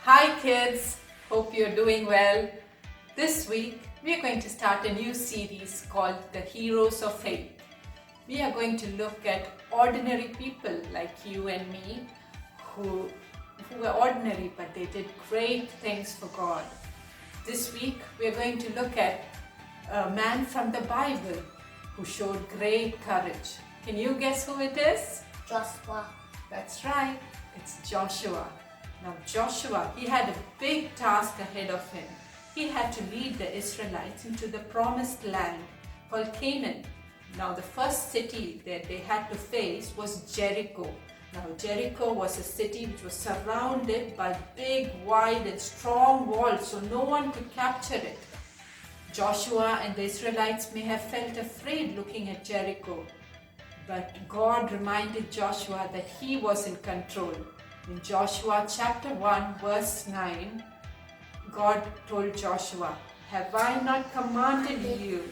Hi kids, hope you're doing well. This week we are going to start a new series called The Heroes of Faith. We are going to look at ordinary people like you and me who were ordinary but they did great things for God. This week we are going to look at a man from the Bible who showed great courage. Can you guess who it is? Joshua. That's right, it's Joshua. Now Joshua, he had a big task ahead of him. He had to lead the Israelites into the promised land called Canaan. Now the first city that they had to face was Jericho. Now Jericho was a city which was surrounded by big, wide and strong walls, so no one could capture it. Joshua and the Israelites may have felt afraid looking at Jericho, but God reminded Joshua that he was in control. In Joshua chapter 1 verse 9, God told Joshua, "Have I not commanded you?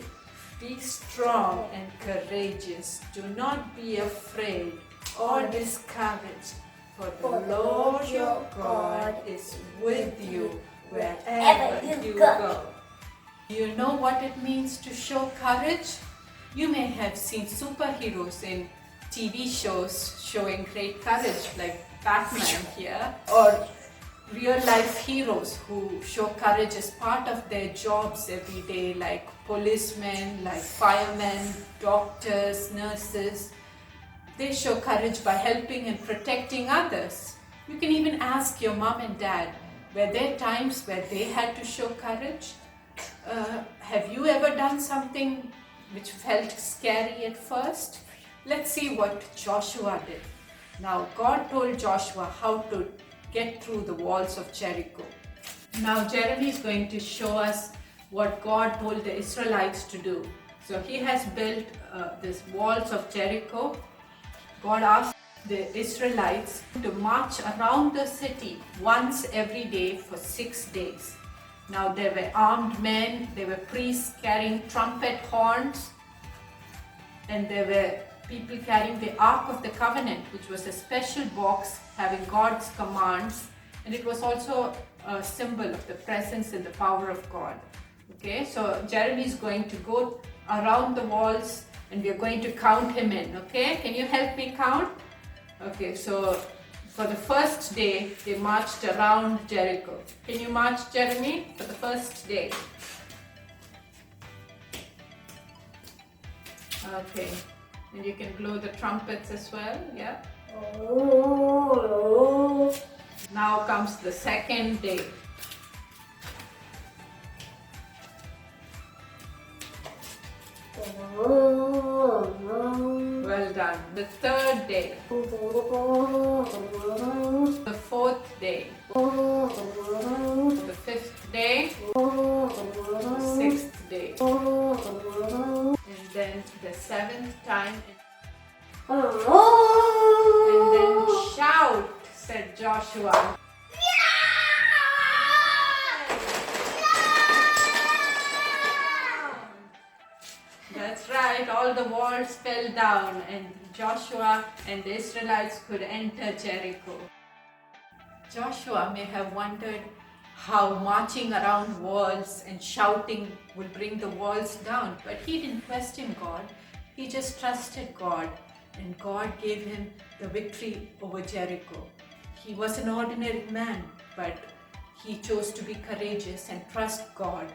Be strong and courageous. Do not be afraid or discouraged, for the Lord your God is with you wherever you go." Do you know what it means to show courage? You may have seen superheroes in TV shows showing great courage, like Batman here, or real life heroes who show courage as part of their jobs every day, like policemen, like firemen, doctors, nurses. They show courage by helping and protecting others. You can even ask your mom and dad, were there times where they had to show courage? Have you ever done something which felt scary at first? Let's see what Joshua did. Now, God told Joshua how to get through the walls of Jericho. Now, Jeremy is going to show us what God told the Israelites to do. So, he has built these walls of Jericho. God asked the Israelites to march around the city once every day for 6 days. Now, there were armed men, there were priests carrying trumpet horns, and there were people carrying the Ark of the Covenant, which was a special box having God's commands, and it was also a symbol of the presence and the power of God. Okay, so Jeremy is going to go around the walls and we are going to count him in. Okay, can you help me count? Okay, so for the first day, they marched around Jericho. Can you march, Jeremy, for the first day? Okay. And you can blow the trumpets as well, yeah? Oh. Now comes the second day. Well done. The third day. The fourth day. The fifth day. The sixth day. And then the seventh time. And then shout, said Joshua. That's right, all the walls fell down and Joshua and the Israelites could enter Jericho. Joshua may have wondered how marching around walls and shouting will bring the walls down, but he didn't question God. He just trusted God, and God gave him the victory over Jericho. He was an ordinary man, but he chose to be courageous and trust God,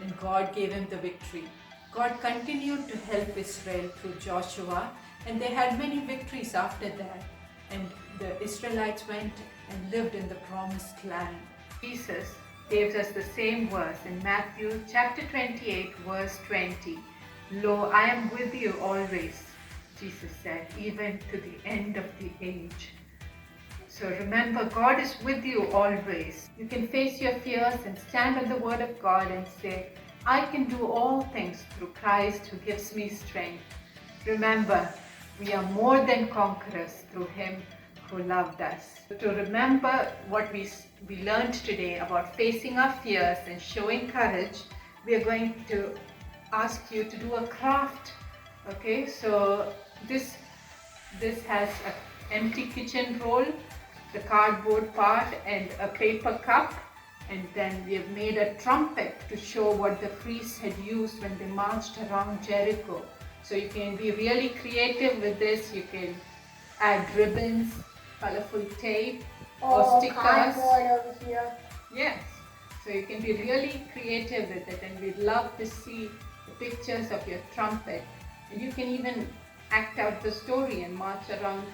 and God gave him the victory. God continued to help Israel through Joshua, and they had many victories after that, and the Israelites went and lived in the promised land. Jesus gives us the same verse in Matthew chapter 28 verse 20. "Lo, I am with you always," Jesus said, "even to the end of the age." So remember, God is with you always. You can face your fears and stand on the word of God and say, "I can do all things through Christ who gives me strength." Remember, we are more than conquerors through him who loved us. To remember what we learned today about facing our fears and showing courage, we are going to ask you to do a craft. Okay, so this has an empty kitchen roll the cardboard part and a paper cup, and then we have made a trumpet to show what the priests had used when they marched around Jericho. So you can be really creative with this. You can add ribbons, colorful tape, or stickers. Cardboard over here. Yes, so you can be really creative with it, and we'd love to see the pictures of your trumpet. And you can even act out the story and march around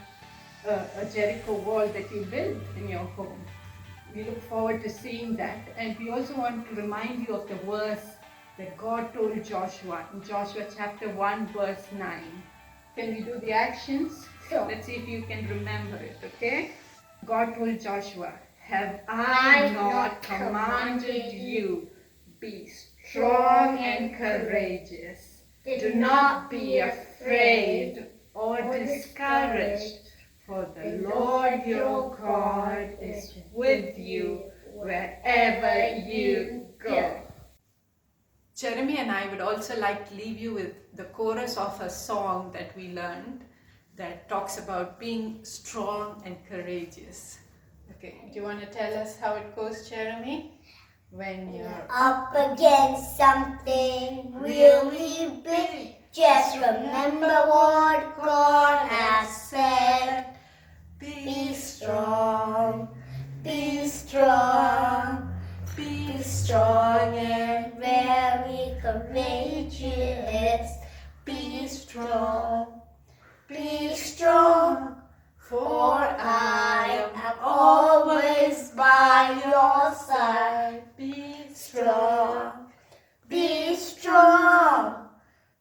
a Jericho wall that you built in your home. We look forward to seeing that, and we also want to remind you of the verse that God told Joshua in Joshua chapter 1 verse 9. Can we do the actions? Sure. Let's see if you can remember it, okay? God told Joshua, "Have I not commanded you? Be strong and courageous. Do not be afraid or discouraged, for the Lord your God is with you wherever you go." Jeremy and I would also like to leave you with the chorus of a song that we learned that talks about being strong and courageous. Okay, do you want to tell us how it goes, Jeremy? When you're up against something really big, just remember what God has said. Be strong, be strong, be strong and very courageous. Be strong, for I am always by your side. Be strong, be strong,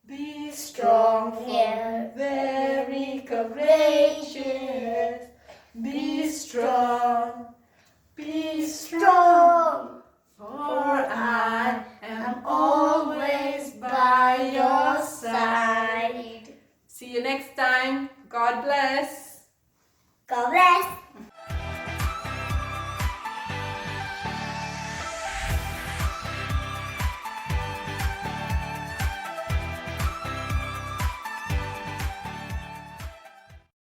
be strong and very courageous. Be strong.